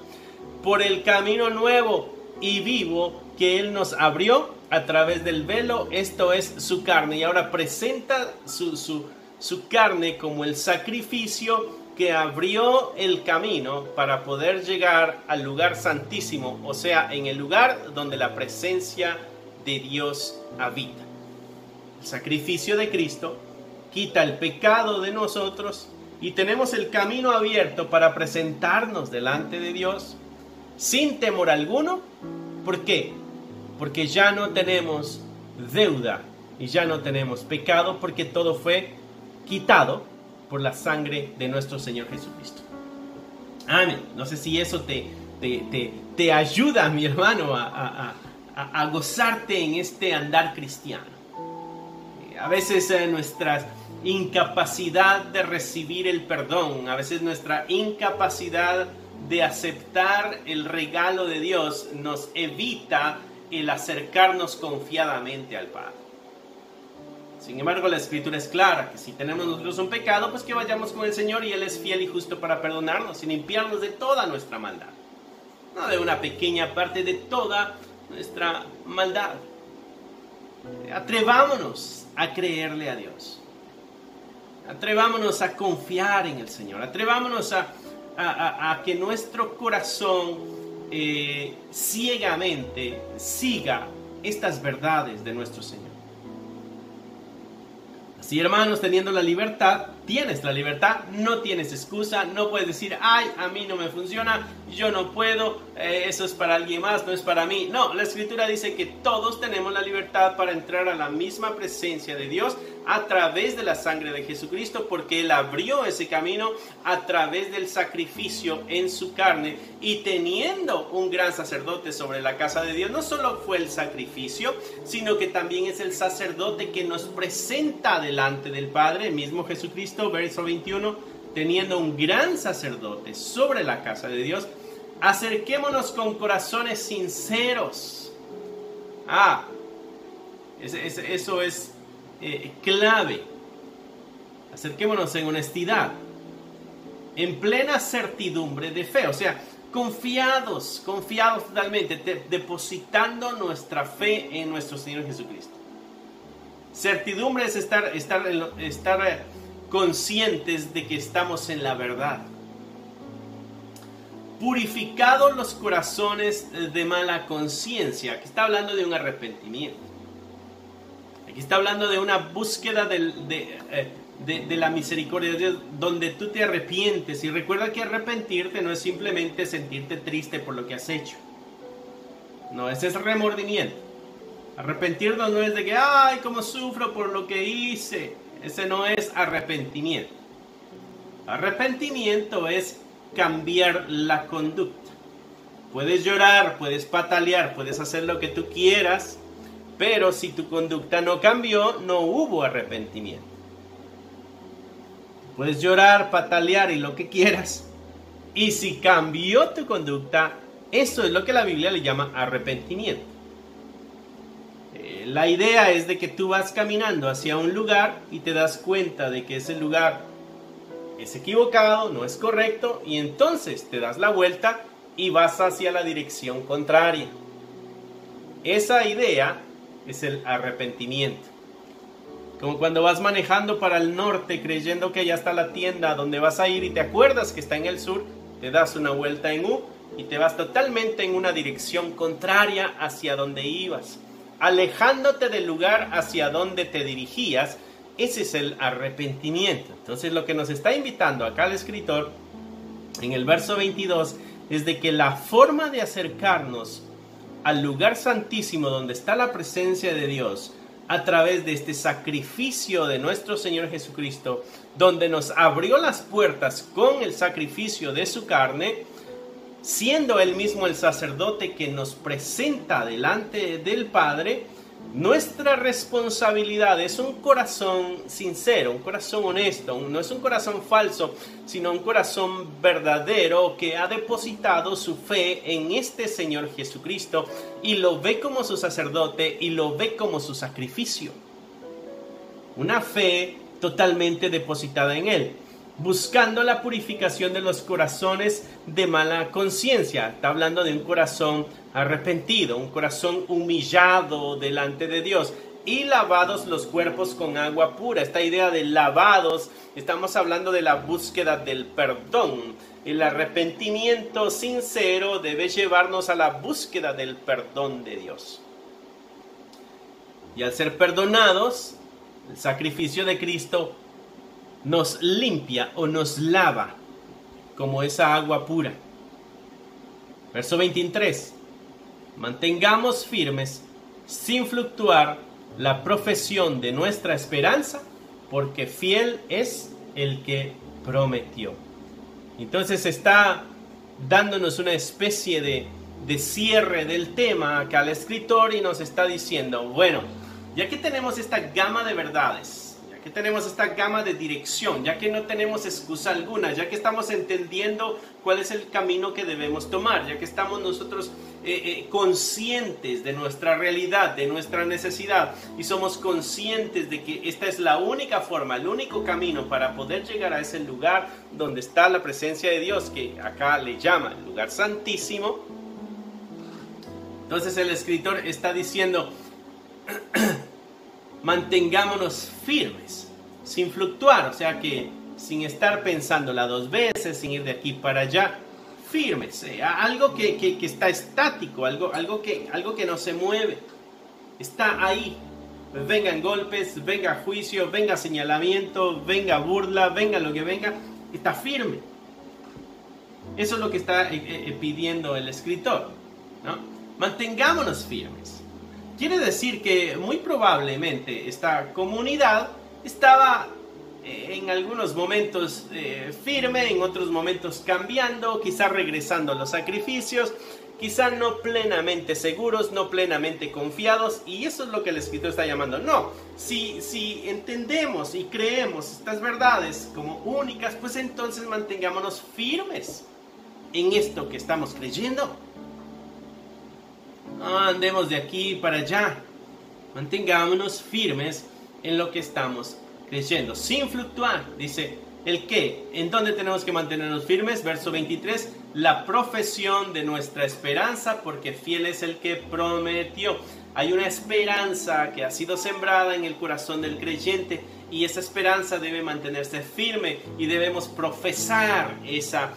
por el camino nuevo y vivo que Él nos abrió a través del velo, esto es su carne. Y ahora presenta su carne como el sacrificio que abrió el camino para poder llegar al lugar santísimo, o sea, en el lugar donde la presencia de Dios habita. El sacrificio de Cristo quita el pecado de nosotros y tenemos el camino abierto para presentarnos delante de Dios sin temor alguno. ¿Por qué? Porque ya no tenemos deuda y ya no tenemos pecado, porque todo fue quitado por la sangre de nuestro Señor Jesucristo. Amén. No sé si eso te ayuda, mi hermano, a gozarte en este andar cristiano. A veces nuestra incapacidad de recibir el perdón, a veces nuestra incapacidad de aceptar el regalo de Dios nos evita el acercarnos confiadamente al Padre. Sin embargo, la Escritura es clara, que si tenemos nosotros un pecado, pues que vayamos con el Señor y Él es fiel y justo para perdonarnos y limpiarnos de toda nuestra maldad. No de una pequeña parte, de toda nuestra maldad. Atrevámonos a creerle a Dios. Atrevámonos a confiar en el Señor. Atrevámonos a que nuestro corazón ciegamente siga estas verdades de nuestro Señor. Así, hermanos, teniendo la libertad, tienes la libertad, no tienes excusa, no puedes decir, ay, a mí no me funciona, yo no puedo, eso es para alguien más, no es para mí. No, la Escritura dice que todos tenemos la libertad para entrar a la misma presencia de Dios a través de la sangre de Jesucristo, porque Él abrió ese camino a través del sacrificio en su carne. Y teniendo un gran sacerdote sobre la casa de Dios, no solo fue el sacrificio, sino que también es el sacerdote que nos presenta delante del Padre, el mismo Jesucristo, verso 21, teniendo un gran sacerdote sobre la casa de Dios, acerquémonos con corazones sinceros. Eso es clave. Acerquémonos en honestidad, en plena certidumbre de fe, o sea, confiados totalmente, depositando nuestra fe en nuestro Señor Jesucristo. Certidumbre es estar conscientes de que estamos en la verdad. Purificados los corazones de mala conciencia. Aquí está hablando de un arrepentimiento. Aquí está hablando de una búsqueda de la misericordia de Dios, donde tú te arrepientes. Y recuerda que arrepentirte no es simplemente sentirte triste por lo que has hecho. No, ese es remordimiento. Arrepentirnos no es de que, ay, cómo sufro por lo que hice. Ese no es arrepentimiento. Arrepentimiento es cambiar la conducta. Puedes llorar, puedes patalear, puedes hacer lo que tú quieras, pero si tu conducta no cambió, no hubo arrepentimiento. Puedes llorar, patalear y lo que quieras, y si cambió tu conducta, eso es lo que la Biblia le llama arrepentimiento. La idea es de que tú vas caminando hacia un lugar y te das cuenta de que ese lugar es equivocado, no es correcto, y entonces te das la vuelta y vas hacia la dirección contraria. Esa idea es el arrepentimiento. Como cuando vas manejando para el norte creyendo que ya está la tienda donde vas a ir y te acuerdas que está en el sur, te das una vuelta en U y te vas totalmente en una dirección contraria hacia donde ibas, alejándote del lugar hacia donde te dirigías. Ese es el arrepentimiento. Entonces lo que nos está invitando acá el escritor en el verso 22 es de que la forma de acercarnos al lugar santísimo donde está la presencia de Dios a través de este sacrificio de nuestro Señor Jesucristo, donde nos abrió las puertas con el sacrificio de su carne, siendo Él mismo el sacerdote que nos presenta delante del Padre. Nuestra responsabilidad es un corazón sincero, un corazón honesto, no es un corazón falso, sino un corazón verdadero que ha depositado su fe en este Señor Jesucristo y lo ve como su sacerdote y lo ve como su sacrificio. Una fe totalmente depositada en Él, buscando la purificación de los corazones de mala conciencia. Está hablando de un corazón arrepentido, un corazón humillado delante de Dios, y lavados los cuerpos con agua pura. Esta idea de lavados, estamos hablando de la búsqueda del perdón. El arrepentimiento sincero debe llevarnos a la búsqueda del perdón de Dios. Y al ser perdonados, el sacrificio de Cristo nos limpia o nos lava como esa agua pura. Verso 23. Mantengamos firmes, sin fluctuar, la profesión de nuestra esperanza, porque fiel es el que prometió. Entonces está dándonos una especie de cierre del tema acá al escritor y nos está diciendo, bueno, ya que tenemos esta gama de verdades, que tenemos esta gama de dirección, ya que no tenemos excusa alguna, ya que estamos entendiendo cuál es el camino que debemos tomar, ya que estamos nosotros conscientes de nuestra realidad, de nuestra necesidad, y somos conscientes de que esta es la única forma, el único camino para poder llegar a ese lugar donde está la presencia de Dios, que acá le llama el lugar santísimo. Entonces el escritor está diciendo, mantengámonos firmes, sin fluctuar, o sea que sin estar pensándola dos veces, sin ir de aquí para allá, firmes, algo que está estático, algo que no se mueve, está ahí. Vengan golpes, venga juicio, venga señalamiento, venga burla, venga lo que venga, está firme. Eso es lo que está pidiendo el escritor, ¿no? Mantengámonos firmes. Quiere decir que muy probablemente esta comunidad estaba en algunos momentos firme, en otros momentos cambiando, quizás regresando a los sacrificios, quizás no plenamente seguros, no plenamente confiados, y eso es lo que el escritor está llamando. No, si entendemos y creemos estas verdades como únicas, pues entonces mantengámonos firmes en esto que estamos creyendo. No andemos de aquí para allá. Mantengámonos firmes en lo que estamos creyendo, sin fluctuar. Dice, ¿el qué? ¿En dónde tenemos que mantenernos firmes? Verso 23, la profesión de nuestra esperanza, porque fiel es el que prometió. Hay una esperanza que ha sido sembrada en el corazón del creyente, y esa esperanza debe mantenerse firme, y debemos profesar esa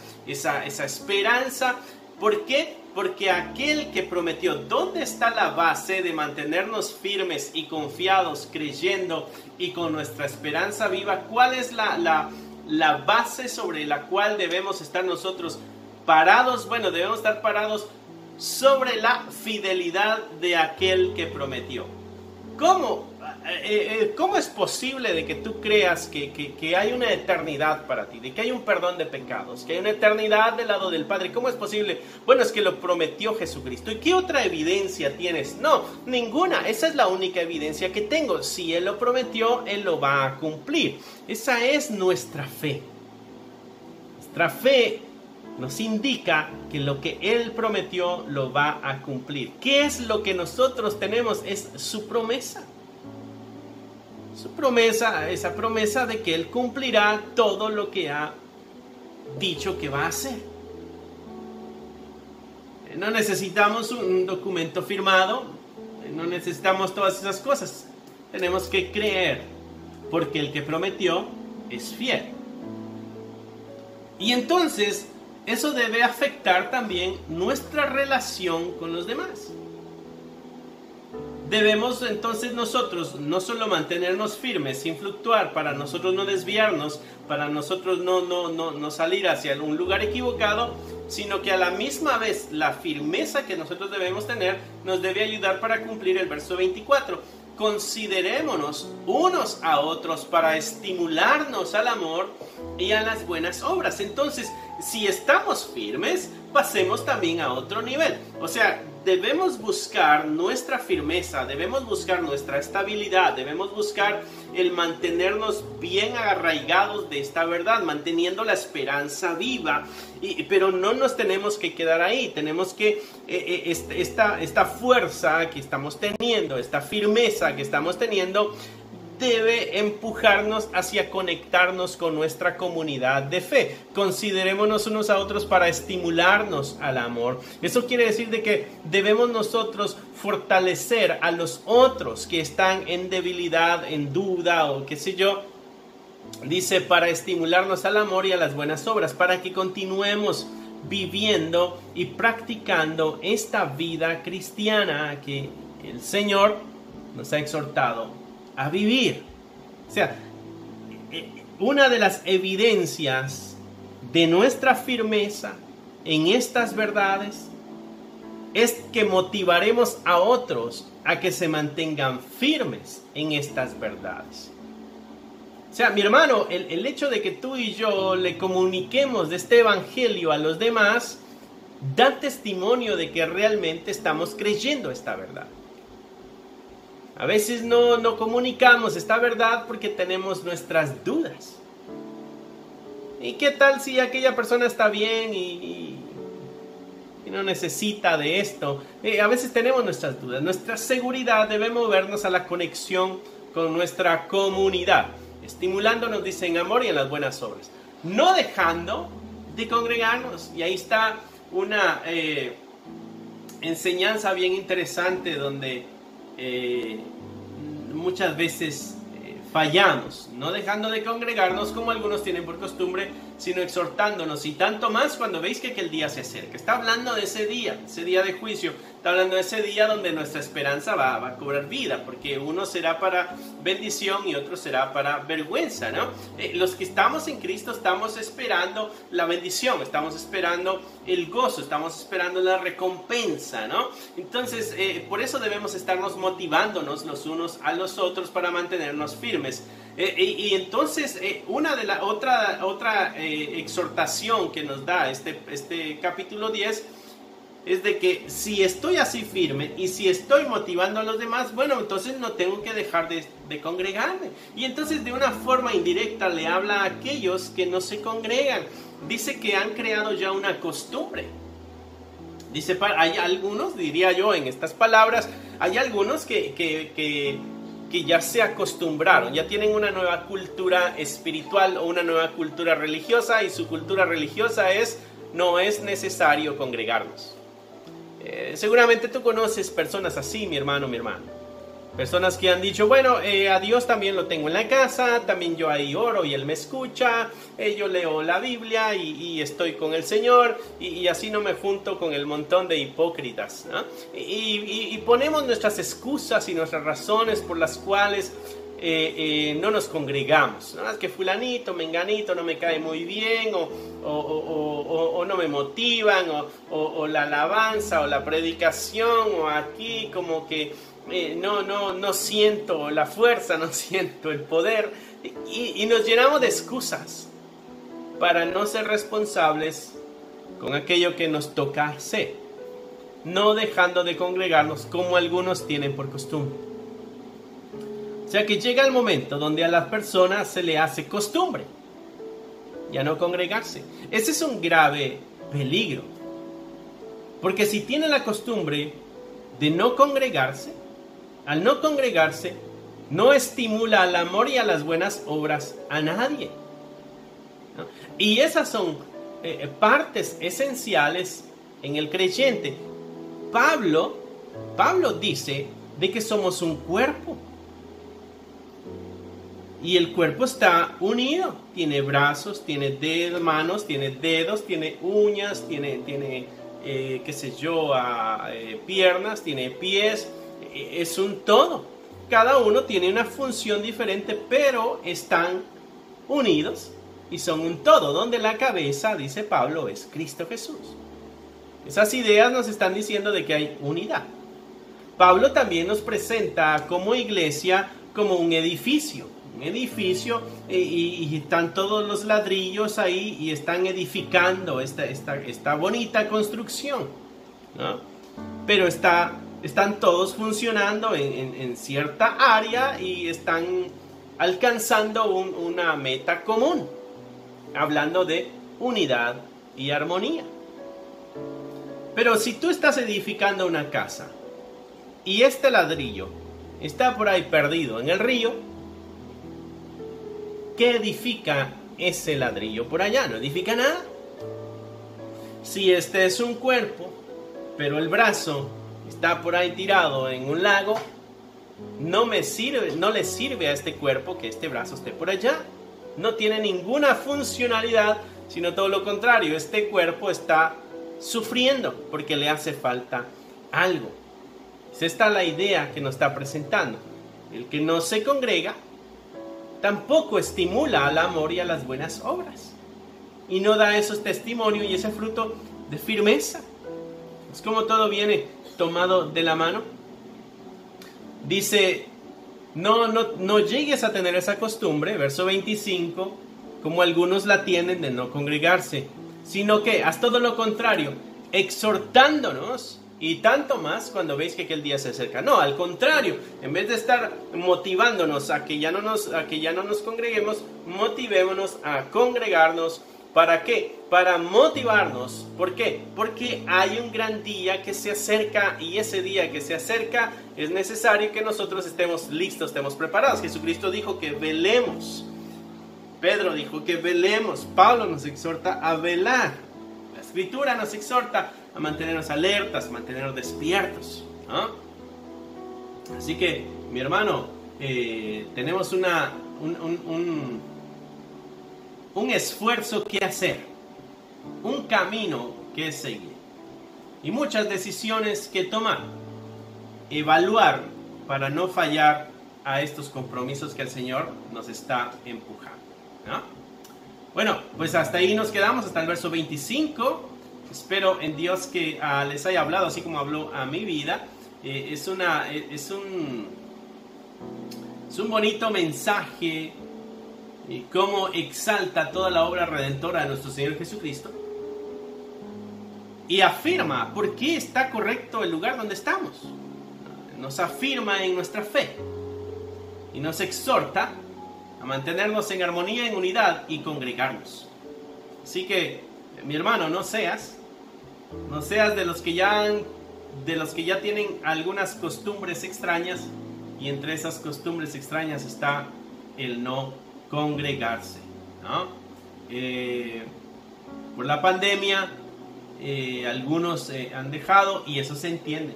esperanza. ¿Por qué? Porque aquel que prometió, ¿dónde está la base de mantenernos firmes y confiados, creyendo y con nuestra esperanza viva? ¿Cuál es la base sobre la cual debemos estar nosotros parados? Bueno, debemos estar parados sobre la fidelidad de aquel que prometió. ¿Cómo es posible de que tú creas que hay una eternidad para ti, de que hay un perdón de pecados, que hay una eternidad del lado del Padre? ¿Cómo es posible? Bueno, es que lo prometió Jesucristo. ¿Y qué otra evidencia tienes? No, ninguna. Esa es la única evidencia que tengo. Si Él lo prometió, Él lo va a cumplir. Esa es nuestra fe. Nuestra fe nos indica que lo que Él prometió lo va a cumplir. ¿Qué es lo que nosotros tenemos? Es su promesa. Su promesa, esa promesa de que Él cumplirá todo lo que ha dicho que va a hacer. No necesitamos un documento firmado, no necesitamos todas esas cosas. Tenemos que creer, porque el que prometió es fiel. Y entonces, eso debe afectar también nuestra relación con los demás. Debemos entonces nosotros no solo mantenernos firmes sin fluctuar, para nosotros no desviarnos, para nosotros no salir hacia un lugar equivocado, sino que a la misma vez la firmeza que nosotros debemos tener nos debe ayudar para cumplir el verso 24. Considerémonos unos a otros para estimularnos al amor y a las buenas obras. Entonces, si estamos firmes, pasemos también a otro nivel. O sea, debemos buscar nuestra firmeza, debemos buscar nuestra estabilidad, debemos buscar el mantenernos bien arraigados de esta verdad, manteniendo la esperanza viva. Pero no nos tenemos que quedar ahí, tenemos que esta fuerza que estamos teniendo, esta firmeza que estamos teniendo, debe empujarnos hacia conectarnos con nuestra comunidad de fe. Considerémonos unos a otros para estimularnos al amor. Eso quiere decir de que debemos nosotros fortalecer a los otros que están en debilidad, en duda o qué sé yo. Dice, para estimularnos al amor y a las buenas obras, para que continuemos viviendo y practicando esta vida cristiana que el Señor nos ha exhortado a vivir. O sea, una de las evidencias de nuestra firmeza en estas verdades es que motivaremos a otros a que se mantengan firmes en estas verdades. O sea, mi hermano, el hecho de que tú y yo le comuniquemos de este evangelio a los demás da testimonio de que realmente estamos creyendo esta verdad. A veces no comunicamos esta verdad porque tenemos nuestras dudas. ¿Y qué tal si aquella persona está bien y no necesita de esto? A veces tenemos nuestras dudas. Nuestra seguridad debe movernos a la conexión con nuestra comunidad, estimulándonos, dice, en amor y en las buenas obras, no dejando de congregarnos. Y ahí está una enseñanza bien interesante donde muchas veces fallamos, no dejando de congregarnos como algunos tienen por costumbre, sino exhortándonos, y tanto más cuando veis que aquel día se acerca. Está hablando de ese día de juicio, está hablando de ese día donde nuestra esperanza va a cobrar vida, porque uno será para bendición y otro será para vergüenza, ¿no? Los que estamos en Cristo estamos esperando la bendición, estamos esperando el gozo, estamos esperando la recompensa, ¿no? Entonces, por eso debemos estarnos motivándonos los unos a los otros para mantenernos firmes. Y entonces, otra exhortación que nos da este capítulo 10 es de que si estoy así firme y si estoy motivando a los demás, bueno, entonces no tengo que dejar de congregarme. Y entonces de una forma indirecta le habla a aquellos que no se congregan. Dice que han creado ya una costumbre. Dice, hay algunos, diría yo en estas palabras, hay algunos que ya se acostumbraron, ya tienen una nueva cultura espiritual o una nueva cultura religiosa, y su cultura religiosa es: no es necesario congregarnos. Seguramente tú conoces personas así, mi hermano, mi hermana. Personas que han dicho, bueno, a Dios también lo tengo en la casa, también yo ahí oro y Él me escucha, yo leo la Biblia y estoy con el Señor, y así no me junto con el montón de hipócritas, ¿no? Y ponemos nuestras excusas y nuestras razones por las cuales no nos congregamos, ¿no? Es que fulanito, menganito no me cae muy bien, o no me motivan, o la alabanza, o la predicación, o aquí como que no siento la fuerza, no siento el poder, y nos llenamos de excusas para no ser responsables con aquello que nos toca hacer, no dejando de congregarnos como algunos tienen por costumbre. O sea que llega el momento donde a las personas se le hace costumbre ya no congregarse. Ese es un grave peligro, porque si tiene la costumbre de no congregarse, al no congregarse, no estimula al amor y a las buenas obras a nadie, ¿no? Y esas son partes esenciales en el creyente. Pablo dice de que somos un cuerpo. Y el cuerpo está unido. Tiene brazos, tiene manos, tiene dedos, tiene uñas, tiene qué sé yo, piernas, tiene pies. Es un todo. Cada uno tiene una función diferente, pero están unidos y son un todo, donde la cabeza, dice Pablo, es Cristo Jesús. Esas ideas nos están diciendo de que hay unidad. Pablo también nos presenta como iglesia como un edificio y están todos los ladrillos ahí y están edificando esta bonita construcción, ¿no? Pero están todos funcionando en cierta área y están alcanzando una meta común, hablando de unidad y armonía. Pero si tú estás edificando una casa y este ladrillo está por ahí perdido en el río, ¿qué edifica ese ladrillo por allá? No edifica nada. Si este es un cuerpo, pero el brazo está por ahí tirado en un lago, no le sirve a este cuerpo que este brazo esté por allá. No tiene ninguna funcionalidad, sino todo lo contrario. Este cuerpo está sufriendo porque le hace falta algo. Esta es la idea que nos está presentando. El que no se congrega tampoco estimula al amor y a las buenas obras, y no da esos testimonios y ese fruto de firmeza. Es como todo viene tomado de la mano. Dice, no llegues a tener esa costumbre, verso 25, como algunos la tienen, de no congregarse, sino que haz todo lo contrario, exhortándonos, y tanto más cuando veis que aquel día se acerca. No, al contrario, en vez de estar motivándonos a que ya no nos congreguemos, motivémonos a congregarnos. ¿Para qué? Para motivarnos. ¿Por qué? Porque hay un gran día que se acerca, y ese día que se acerca es necesario que nosotros estemos listos, estemos preparados. Jesucristo dijo que velemos. Pedro dijo que velemos. Pablo nos exhorta a velar. La Escritura nos exhorta a mantenernos alertas, mantenernos despiertos, ¿no? Así que, mi hermano, tenemos un esfuerzo que hacer, un camino que seguir y muchas decisiones que tomar, evaluar para no fallar a estos compromisos que el Señor nos está empujando, ¿no? Bueno, pues hasta ahí nos quedamos, hasta el verso 25. Espero en Dios que les haya hablado así como habló a mi vida. Es un bonito mensaje, cómo exalta toda la obra redentora de nuestro Señor Jesucristo y afirma por qué está correcto el lugar donde estamos. Nos afirma en nuestra fe y nos exhorta a mantenernos en armonía, en unidad y congregarnos. Así que, mi hermano, no seas de los que ya tienen algunas costumbres extrañas, y entre esas costumbres extrañas está el no congregarse, ¿no? Por la pandemia algunos han dejado, y eso se entiende,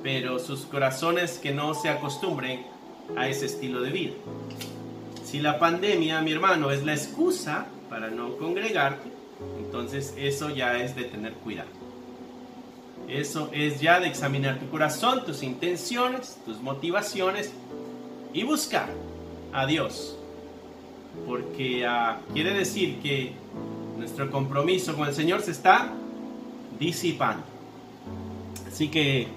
pero sus corazones que no se acostumbren a ese estilo de vida. Si la pandemia, mi hermano, es la excusa para no congregarte, entonces eso ya es de tener cuidado. Eso es ya de examinar tu corazón, tus intenciones, tus motivaciones, y buscar a Dios. Porque quiere decir que nuestro compromiso con el Señor se está disipando. Así que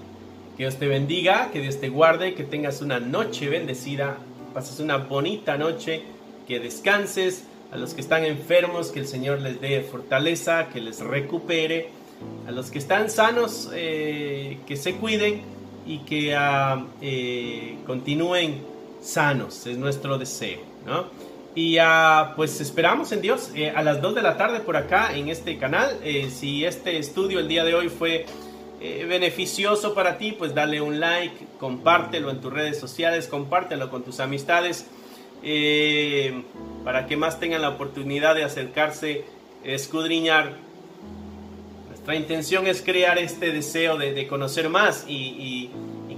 Dios te bendiga, que Dios te guarde, que tengas una noche bendecida, pases una bonita noche, que descanses. A los que están enfermos, que el Señor les dé fortaleza, que les recupere. A los que están sanos, que se cuiden y que continúen sanos. Es nuestro deseo, ¿no? Y pues esperamos en Dios a las 2 de la tarde por acá en este canal. Si este estudio el día de hoy fue beneficioso para ti, pues dale un like, compártelo en tus redes sociales, compártelo con tus amistades, para que más tengan la oportunidad de acercarse, escudriñar. Nuestra intención es crear este deseo de conocer más y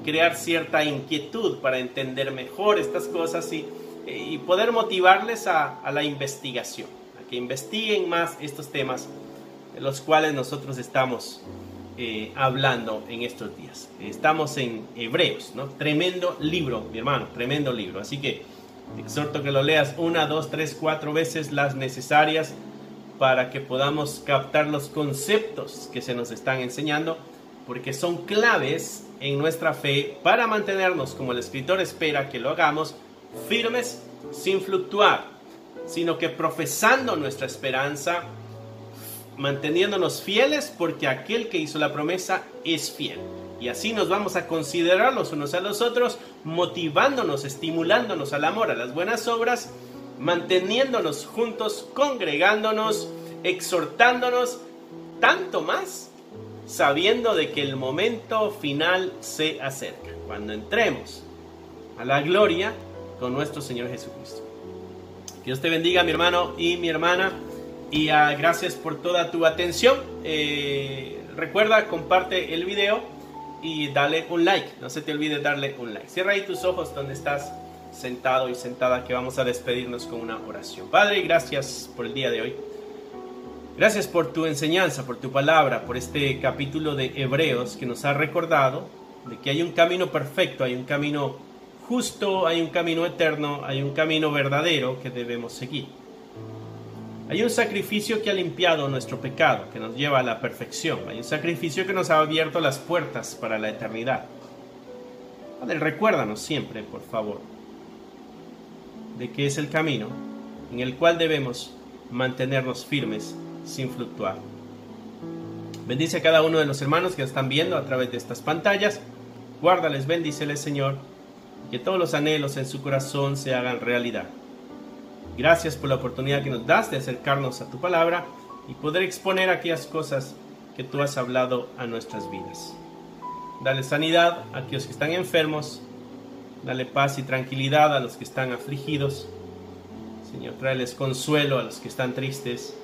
crear cierta inquietud para entender mejor estas cosas, y y poder motivarles a la investigación, a que investiguen más estos temas de los cuales nosotros estamos hablando en estos días. Estamos en Hebreos, ¿no? Tremendo libro, mi hermano, tremendo libro. Así que te exhorto que lo leas 1, 2, 3, 4 veces las necesarias para que podamos captar los conceptos que se nos están enseñando, porque son claves en nuestra fe para mantenernos, como el escritor espera que lo hagamos, firmes sin fluctuar, sino que profesando nuestra esperanza, manteniéndonos fieles, porque aquel que hizo la promesa es fiel. Y así nos vamos a considerar los unos a los otros, motivándonos, estimulándonos al amor, a las buenas obras, manteniéndonos juntos, congregándonos, exhortándonos, tanto más sabiendo de que el momento final se acerca, cuando entremos a la gloria con nuestro Señor Jesucristo. Dios te bendiga, mi hermano y mi hermana, y gracias por toda tu atención. Recuerda, comparte el video y dale un like, no se te olvide darle un like. Cierra ahí tus ojos donde estás sentado y sentada, que vamos a despedirnos con una oración. Padre, gracias por el día de hoy. Gracias por tu enseñanza, por tu palabra, por este capítulo de Hebreos que nos ha recordado de que hay un camino perfecto, hay un camino justo, hay un camino eterno, hay un camino verdadero que debemos seguir. Hay un sacrificio que ha limpiado nuestro pecado, que nos lleva a la perfección. Hay un sacrificio que nos ha abierto las puertas para la eternidad. Padre, recuérdanos siempre, por favor, de que es el camino en el cual debemos mantenernos firmes sin fluctuar. Bendice a cada uno de los hermanos que están viendo a través de estas pantallas. Guárdales, bendíceles, Señor, que todos los anhelos en su corazón se hagan realidad. Gracias por la oportunidad que nos das de acercarnos a tu palabra y poder exponer aquellas cosas que tú has hablado a nuestras vidas. Dale sanidad a aquellos que están enfermos. Dale paz y tranquilidad a los que están afligidos. Señor, tráeles consuelo a los que están tristes.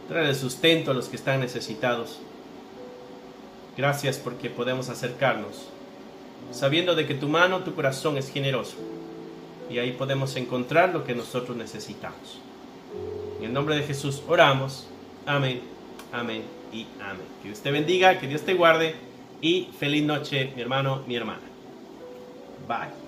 Tráeles sustento a los que están necesitados. Gracias porque podemos acercarnos, sabiendo de que tu mano, tu corazón es generoso. Y ahí podemos encontrar lo que nosotros necesitamos. En el nombre de Jesús oramos. Amén, amén y amén. Que Dios te bendiga, que Dios te guarde y feliz noche, mi hermano, mi hermana. Bye.